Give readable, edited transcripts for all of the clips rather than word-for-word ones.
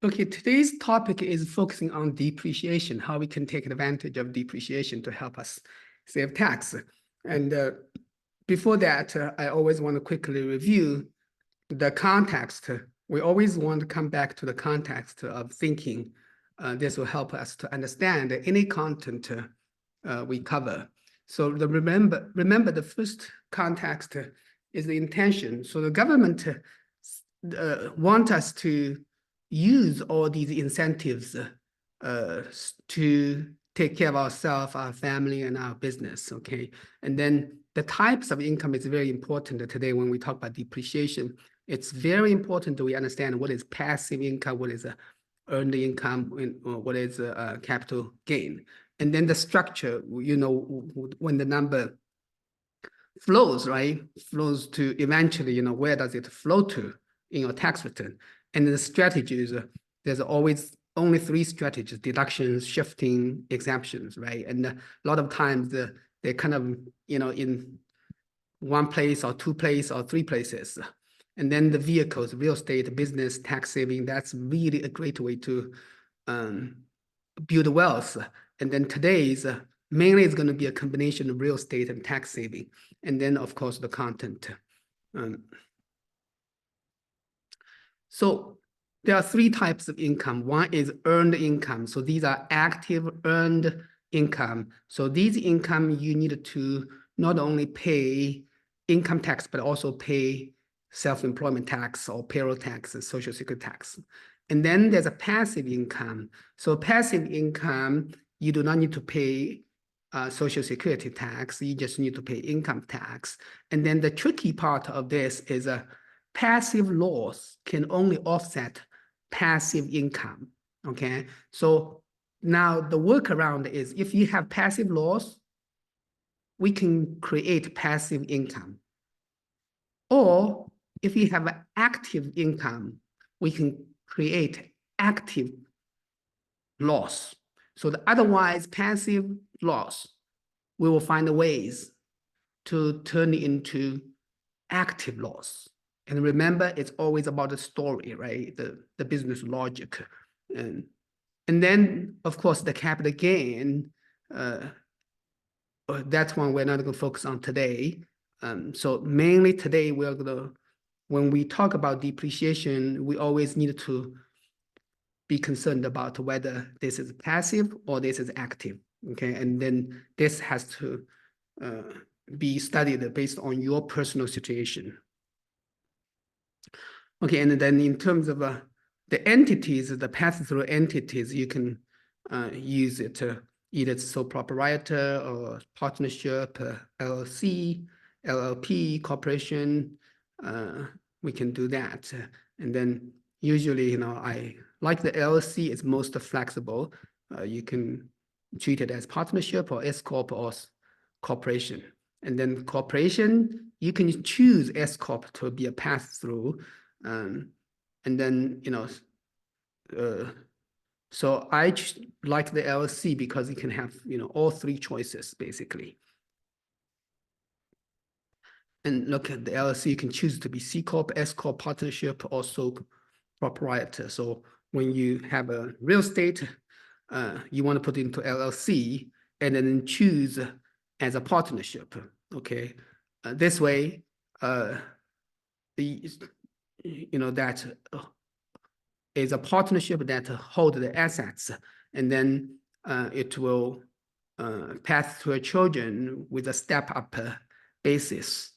Okay, today's topic is focusing on depreciation, how we can take advantage of depreciation to help us save tax. And before that, I always want to quickly review the context. We always want to come back to the context of thinking. This will help us to understand any content we cover. So remember the first context is the intention. So the government want us to use all these incentives to take care of ourselves, our family, and our business, okay? And then the types of income is very important today when we talk about depreciation. It's very important that we understand what is passive income, what is earned income, what is capital gain. And then the structure, you know, when the number flows, right? Flows to eventually, you know, where does it flow to in your tax return? And the strategies, there's always only three strategies: deductions, shifting, exemptions, right? And a lot of times they're kind of, you know, in one place or two places or three places. And then the vehicles, real estate, business, tax saving, that's really a great way to build wealth. And then today's mainly is going to be a combination of real estate and tax saving. And then, of course, the content. So there are three types of income. One is earned income. So these are active earned income. So these income, you need to not only pay income tax, but also pay self-employment tax or payroll tax and social security tax. And then there's a passive income. So passive income, you do not need to pay social security tax. You just need to pay income tax. And then the tricky part of this is passive loss can only offset passive income, okay? So now the workaround is if you have passive loss, we can create passive income. Or if you have active income, we can create active loss. So the otherwise passive loss, we will find ways to turn it into active loss. And remember, it's always about the story, right? The business logic. And then, of course, the capital gain, that's one we're not going to focus on today. So mainly today, we're going to, when we talk about depreciation, we always need to be concerned about whether this is passive or this is active, okay? And then this has to be studied based on your personal situation. Okay, and then in terms of the entities, the pass-through entities, you can use it either sole proprietor or partnership, LLC, LLP, corporation. We can do that. And then usually, you know, I like the LLC is most flexible. You can treat it as partnership or S Corp or corporation. And then corporation, you can choose S Corp to be a pass-through. And then, you know, so I like the LLC because it can have, you know, all three choices basically. And look at the LLC, you can choose to be C Corp, S Corp, partnership, or sole proprietor. So when you have a real estate, you want to put it into LLC and then choose as a partnership, okay? This way, you know, that is a partnership that hold the assets, and then it will pass to a children with a step-up basis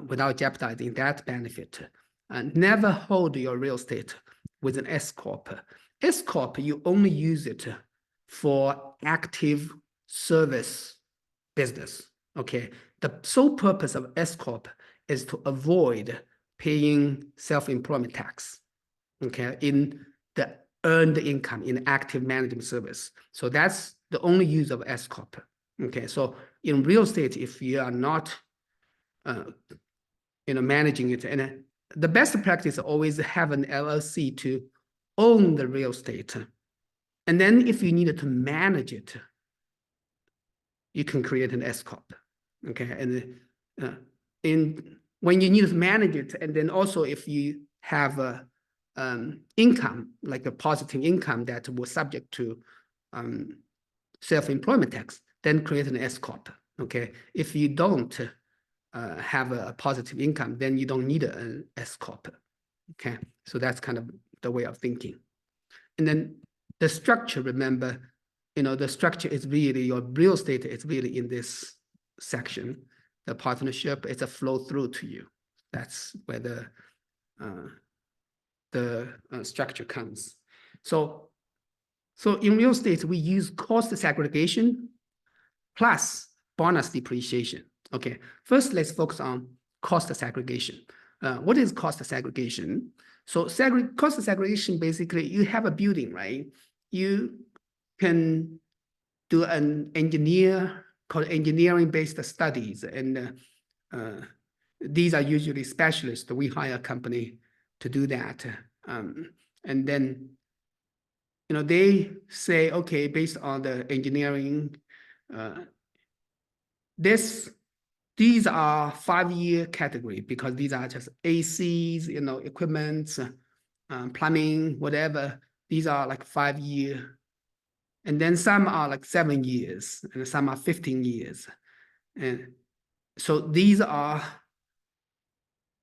without jeopardizing that benefit. Never hold your real estate with an S Corp. S Corp, you only use it for active service business, okay? The sole purpose of S Corp is to avoid paying self-employment tax, okay, in the earned income in active management service. So that's the only use of S Corp. Okay, so in real estate, if you are not, you know, managing it, and the best practice always have an LLC to own the real estate, and then if you needed to manage it, you can create an S Corp. Okay, and when you need to manage it, and then also if you have income, like a positive income that was subject to self-employment tax, then create an S corp. Okay, if you don't have a positive income, then you don't need an S corp. Okay, so that's kind of the way of thinking. And then the structure, remember, the structure is really, your real estate is really in this section. The partnership is a flow through to you. That's where the structure comes. So in real estate, we use cost segregation plus bonus depreciation. Okay, first let's focus on cost segregation. What is cost segregation? So cost segregation, basically, you have a building, right? You can do an engineering-based studies, and these are usually specialists. We hire a company to do that, and then they say, okay, based on the engineering, these are 5-year category because these are just ACs, equipment, plumbing, whatever. These are like 5-year. And then some are like 7 years, and some are 15 years. And so these are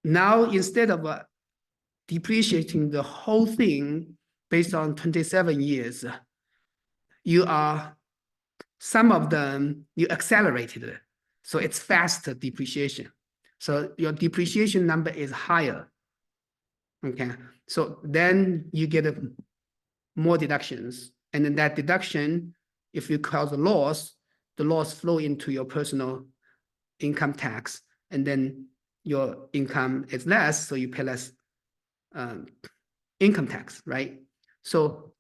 now, instead of depreciating the whole thing based on 27 years, some of them, you accelerated it. So it's faster depreciation. So your depreciation number is higher. Okay. So then you get more deductions. And then that deduction, if you cause a loss, the loss flow into your personal income tax. And then your income is less, so you pay less income tax, right? So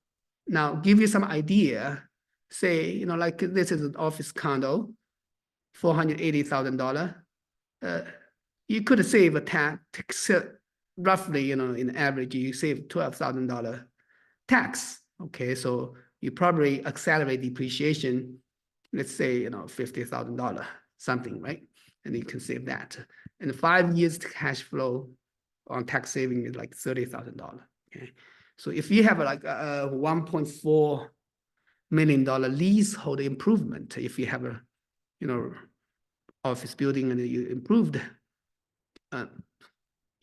now give you some idea. Say, like this is an office condo, $480,000. You could save a tax roughly, in average, you save $12,000 tax. Okay, so you probably accelerate depreciation, let's say, $50,000, something, right? And you can save that. And 5 years cash flow on tax saving is like $30,000. Okay, so if you have like a $1.4 million leasehold improvement, if you have a, office building and you improved,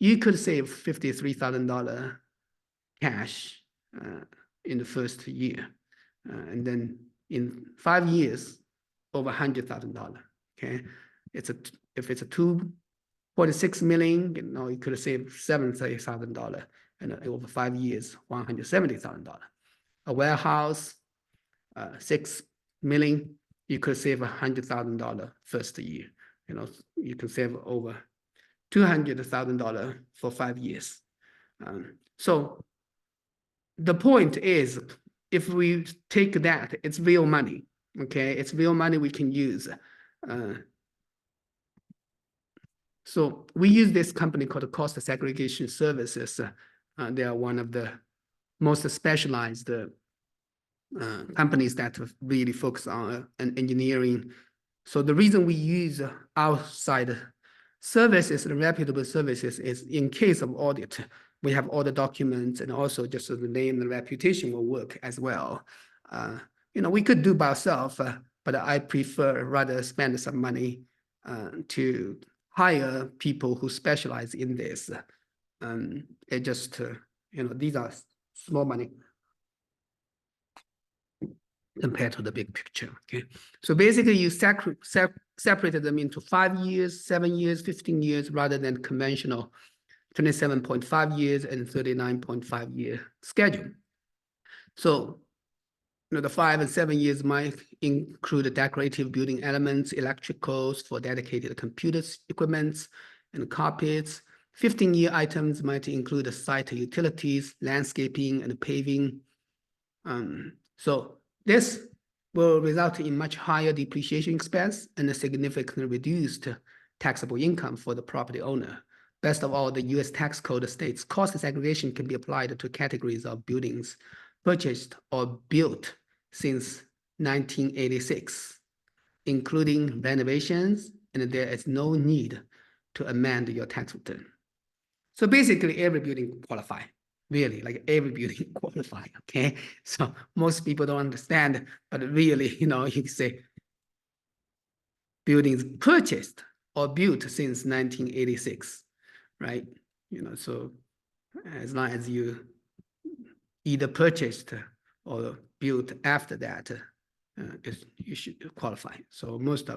you could save $53,000 cash in the first year, and then in 5 years, over $100,000. Okay, if it's a 2.6 million, you could save $70,000, and over 5 years, $170,000. A warehouse, 6 million, you could save $100,000 first year. You can save over $200,000 for 5 years. So the point is, if we take that, it's real money. Okay, it's real money we can use. So we use this company called Cost Segregation Services. They are one of the most specialized companies that really focus on engineering. So the reason we use outside services and reputable services is in case of audit, we have all the documents, and also just so the name and reputation will work as well. We could do by ourselves, but I prefer rather spend some money to hire people who specialize in this. It just, these are small money compared to the big picture. Okay, so basically you separated them into 5 years, 7 years, 15 years, rather than conventional 27.5 years and 39.5 year schedule. So the 5 and 7 years might include decorative building elements, electricals for dedicated computer equipment, and carpets. 15-year items might include site utilities, landscaping, and paving. So this will result in much higher depreciation expense and a significantly reduced taxable income for the property owner. Best of all, the US tax code states cost segregation can be applied to categories of buildings purchased or built since 1986, including renovations, and there is no need to amend your tax return. So basically, every building qualifies. really, like every building qualify, okay? So most people don't understand, but really, you know, you say buildings purchased or built since 1986, right? You know, so as long as you either purchased or built after that, you should qualify. So most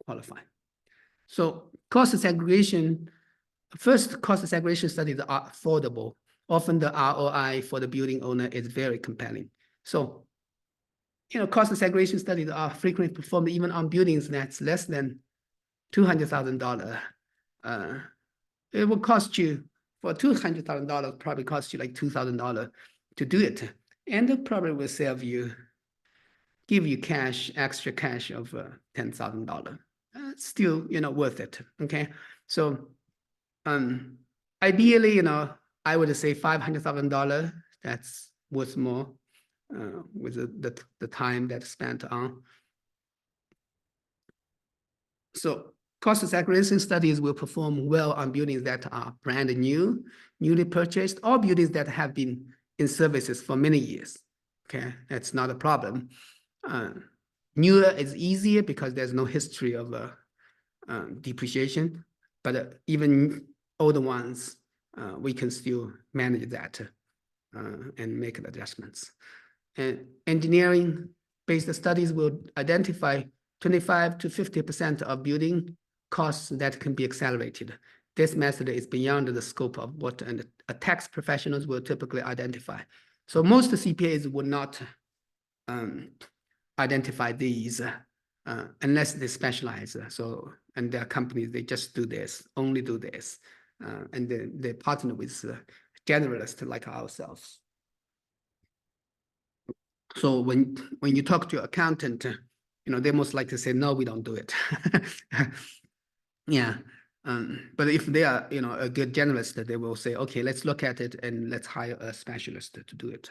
qualify. So cost segregation, first cost segregation studies are affordable. Often the ROI for the building owner is very compelling. So, you know, cost segregation studies are frequently performed even on buildings that's less than $200,000. It will cost you, for $200,000, probably cost you like $2,000 to do it. And it probably will save you, give you cash, extra cash of $10,000. Still, you know, worth it, okay? So ideally, you know, I would say $500,000, that's worth more with the time that's spent on. So cost segregation studies will perform well on buildings that are brand new, newly purchased, or buildings that have been in services for many years. Okay, that's not a problem. Newer is easier because there's no history of depreciation, but even older ones, we can still manage that and make adjustments. And engineering-based studies will identify 25 to 50% of building costs that can be accelerated. This method is beyond the scope of what a tax professionals will typically identify. So most CPAs would not identify these unless they specialize. So, and their companies, they just do this, only do this. And they partner with generalists like ourselves. So when you talk to your accountant, you know, they most likely say, no, we don't do it. Yeah. But if they are, you know, a good generalist, they will say, okay, let's look at it and let's hire a specialist to do it.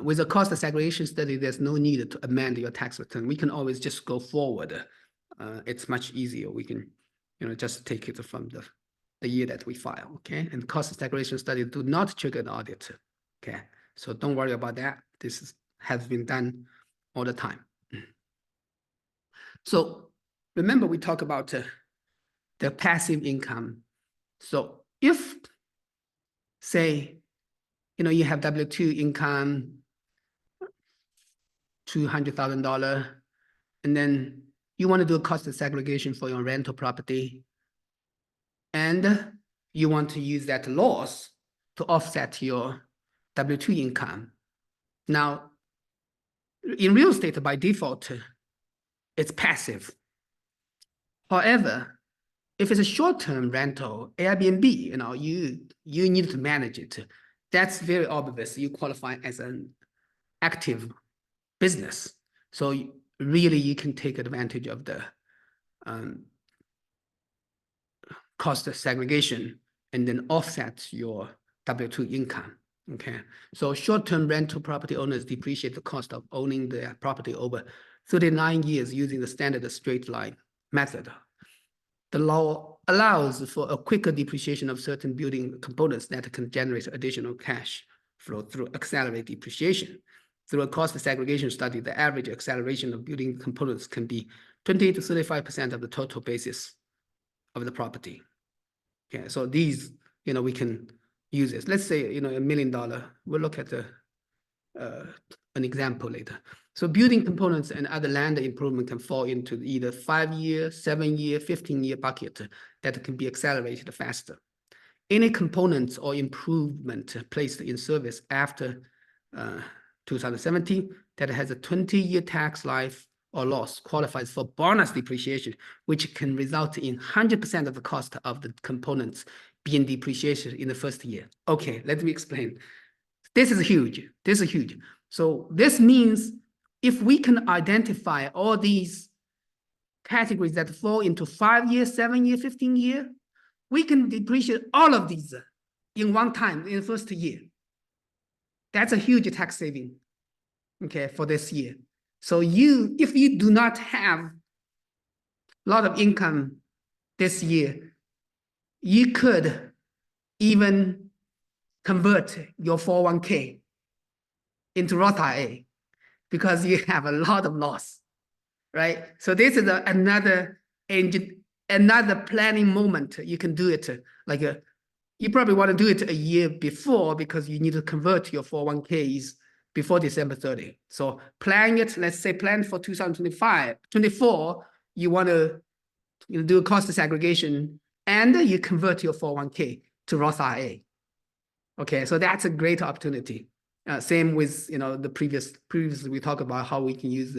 With a cost segregation study, there's no need to amend your tax return. We can always just go forward. It's much easier. We can, you know, just take it from the year that we file, okay? And cost segregation study do not trigger an audit, okay? So don't worry about that. This has been done all the time. So remember, we talk about the passive income. So if, say, you know, you have W-2 income, $200,000, and then you want to do a cost segregation for your rental property, and you want to use that loss to offset your W-2 income. Now, in real estate, by default, it's passive. However, if it's a short-term rental, Airbnb, you know, you need to manage it. That's very obvious. You qualify as an active business. So really, you can take advantage of the cost segregation and then offset your W-2 income. Okay, so short-term rental property owners depreciate the cost of owning their property over 39 years using the standard straight line method. The law allows for a quicker depreciation of certain building components that can generate additional cash flow through accelerated depreciation. Through a cost segregation study, the average acceleration of building components can be 20 to 35% of the total basis of the property. Okay, so these, you know, we can use this. Let's say, you know, $1 million. We'll look at an example later. So building components and other land improvement can fall into either 5-year, 7-year, 15-year bucket that can be accelerated faster. Any components or improvement placed in service after 2017 that has a 20-year tax life or loss qualifies for bonus depreciation, which can result in 100% of the cost of the components being depreciated in the first year. Okay, let me explain. This is huge. This is huge. So this means if we can identify all these categories that fall into 5-year, 7-year, 15-year, we can depreciate all of these in one time in the first year. That's a huge tax saving, okay, for this year. So if you do not have a lot of income this year, you could even convert your 401k into Roth IRA because you have a lot of loss, right? So this is another planning moment. You can do it like you probably want to do it a year before because you need to convert your 401ks before December 30. So plan it, let's say plan for 2025, 24, you want to do a cost segregation and you convert your 401k to Roth IRA. Okay, so that's a great opportunity. Same with the previously we talked about how we can use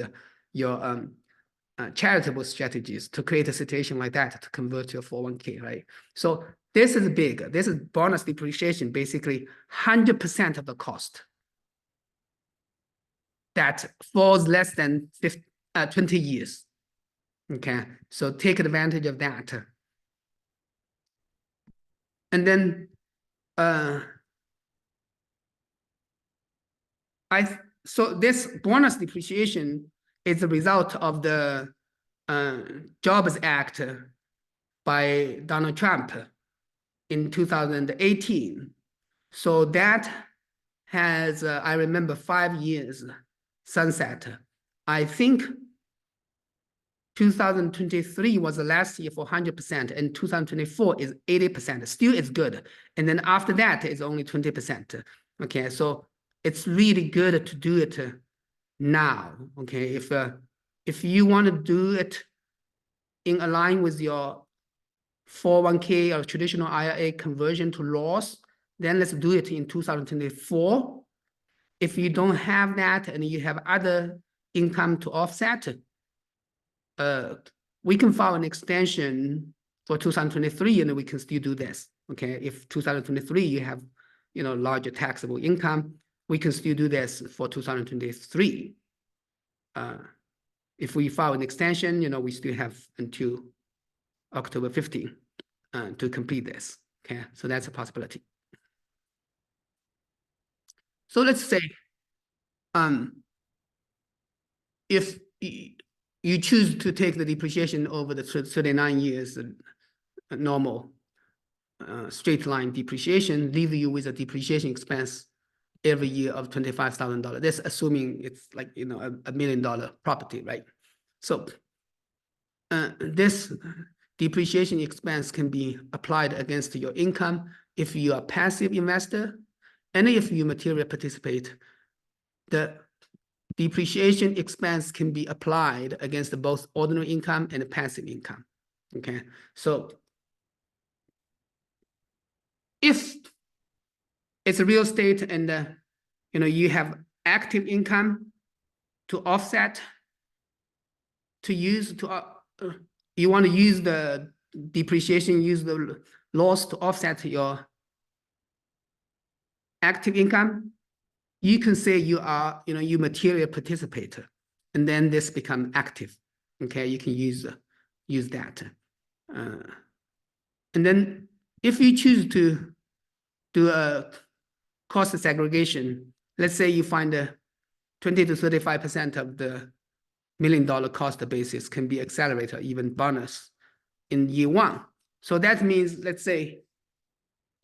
your charitable strategies to create a situation like that to convert your 401k, right? So this is big. This is bonus depreciation, basically 100% of the cost that falls less than 20 years. Okay, so take advantage of that. And then so this bonus depreciation is a result of the Jobs Act by Donald Trump in 2018. So that has, I remember, 5 years sunset. I think 2023 was the last year for 100%, and 2024 is 80%. Still, it's good. And then after that, it's only 20%. Okay, so it's really good to do it now. Okay, if you want to do it in line with your 401k or traditional IRA conversion to Roth, then let's do it in 2024. If you don't have that and you have other income to offset, we can file an extension for 2023 and we can still do this. Okay, if 2023 you have larger taxable income, we can still do this for 2023. If we file an extension, we still have until October 15 to complete this. Okay, so that's a possibility. So let's say, if you choose to take the depreciation over the 39 years, normal straight line depreciation, leave you with a depreciation expense every year of $25,000. That's assuming it's like a $1 million property, right? So this depreciation expense can be applied against your income if you are a passive investor, and if you materially participate. The depreciation expense can be applied against both ordinary income and passive income. Okay, so if it's a real estate and you have active income to offset, you want to use the depreciation, use the loss to offset your active income, you can say you are, you material participator, and then this become active. Okay, you can use that. And then if you choose to do a cost segregation, let's say you find 20 to 35% of the $1 million cost basis can be accelerated, even bonus in year 1. So that means, let's say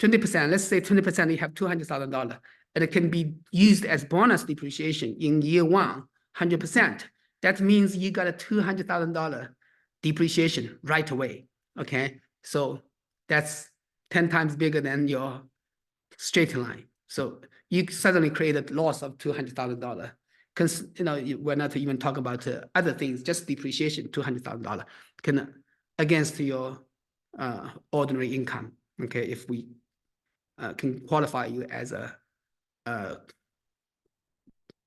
20%, let's say 20%, you have $200,000, and it can be used as bonus depreciation in year 1, 100%. That means you got a $200,000 depreciation right away. Okay, so that's 10 times bigger than your straight line. So you suddenly create a loss of $200,000. Because we're not even talking about other things, just depreciation, $200,000 can against your ordinary income. Okay, if we can qualify you as a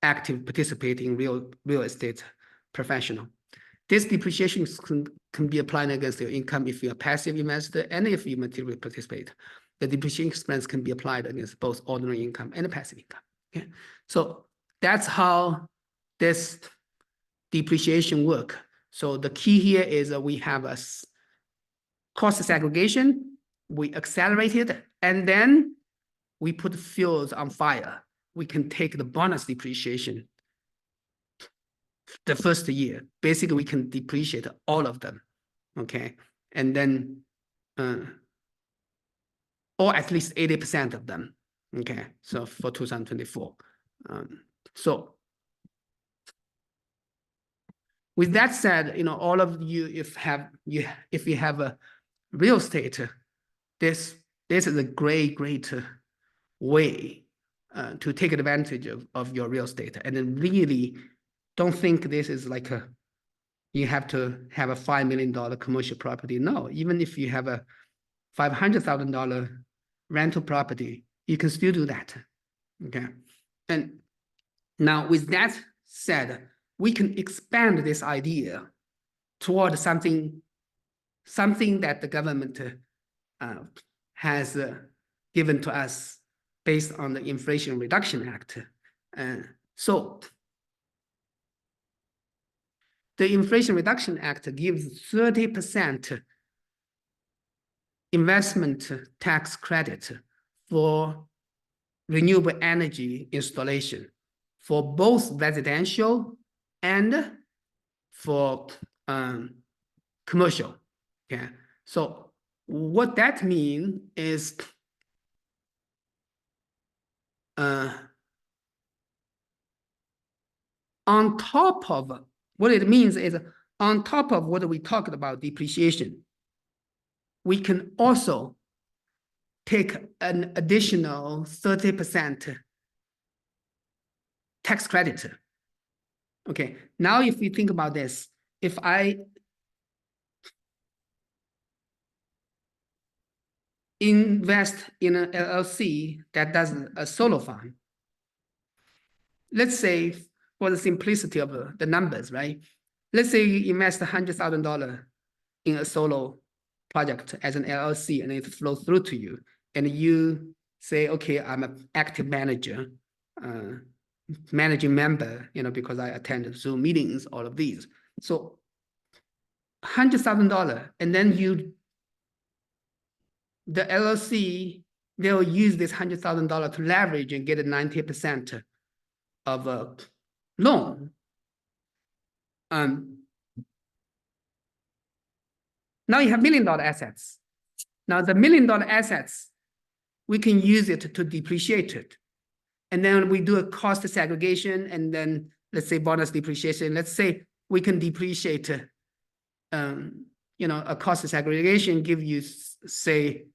active participating real estate professional. This depreciation can be applied against your income if you're a passive investor and if you materially participate. The depreciation expense can be applied against both ordinary income and passive income. Okay, so that's how this depreciation work. So the key here is we have a cost segregation, we accelerate it, and then we put fuels on fire. We can take the bonus depreciation the first year. Basically, we can depreciate all of them, okay? And then, or at least 80% of them, Okay, so for 2024. So with that said, all of you, if you have a real estate, this is a great way to take advantage of your real estate, and then really don't think this is like you have to have a $5 million commercial property. No, even if you have a $500,000 rental property, you can still do that. Okay, and now with that said, we can expand this idea toward something that the government has given to us based on the Inflation Reduction Act. So the Inflation Reduction Act gives 30% investment tax credit for renewable energy installation for both residential and for commercial. Okay, so what that means is on top of what it means is on top of what we talked about depreciation, we can also take an additional 30% tax credit. Okay, now if you think about this, if I invest in an LLC that does a solar farm, let's say for the simplicity of the numbers, right? Let's say you invest $100,000 in a solar project as an LLC, and it flows through to you, and you say, okay, I'm an active manager, managing member, because I attend Zoom meetings, all of these. So $100,000, and then the LLC, they'll use this $100,000 to leverage and get a 90% of a loan. Now you have $1 million assets. Now the $1 million assets, we can use it to depreciate it. And then we do a cost segregation, and then let's say bonus depreciation. Let's say we can depreciate, a cost segregation give you, say,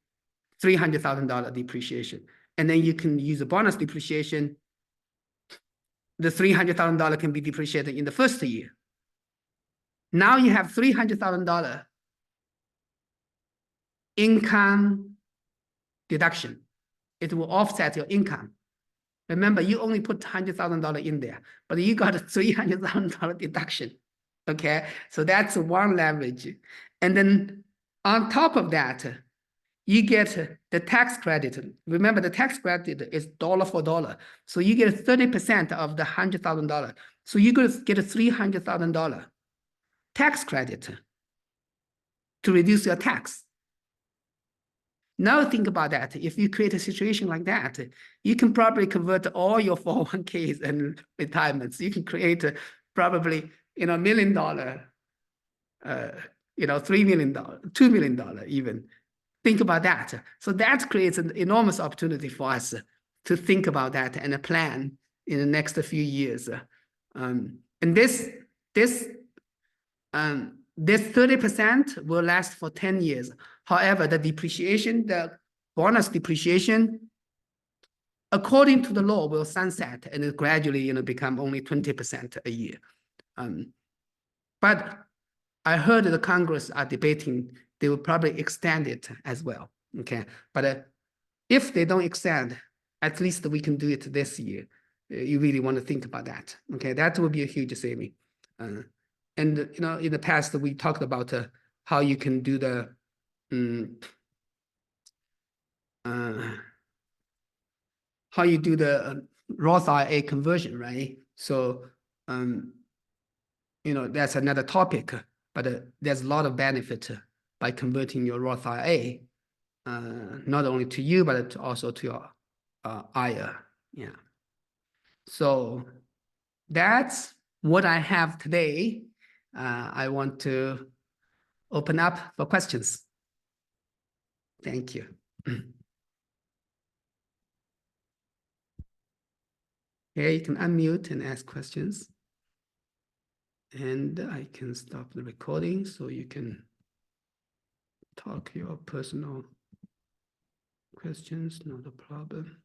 $300,000 depreciation. And then you can use a bonus depreciation. The $300,000 can be depreciated in the first year. Now you have $300,000 income deduction. It will offset your income. Remember, you only put $100,000 in there, but you got a $300,000 deduction. Okay, so that's one leverage. And then on top of that, you get the tax credit. Remember, the tax credit is dollar for dollar. So you get 30% of the $100,000. So you're going to get a $300,000 tax credit to reduce your tax. Now think about that. If you create a situation like that, you can probably convert all your 401ks and retirements. You can create probably $1 million, $3 million, $2 million even. Think about that. So that creates an enormous opportunity for us to think about that and plan in the next few years. And this 30% will last for 10 years. However, the depreciation, the bonus depreciation, according to the law, will sunset and it gradually become only 20% a year. But I heard the Congress are debating, they will probably extend it as well. Okay, but if they don't extend, at least we can do it this year. You really want to think about that. Okay, that will be a huge saving. And in the past we talked about how you can do the how you do the Roth IRA conversion, right? So that's another topic, but there's a lot of benefit by converting your Roth IRA, not only to you but also to your IRA. Yeah. So that's what I have today. I want to open up for questions. Thank you. Okay, you can unmute and ask questions. And I can stop the recording so you can talk your personal questions, not a problem.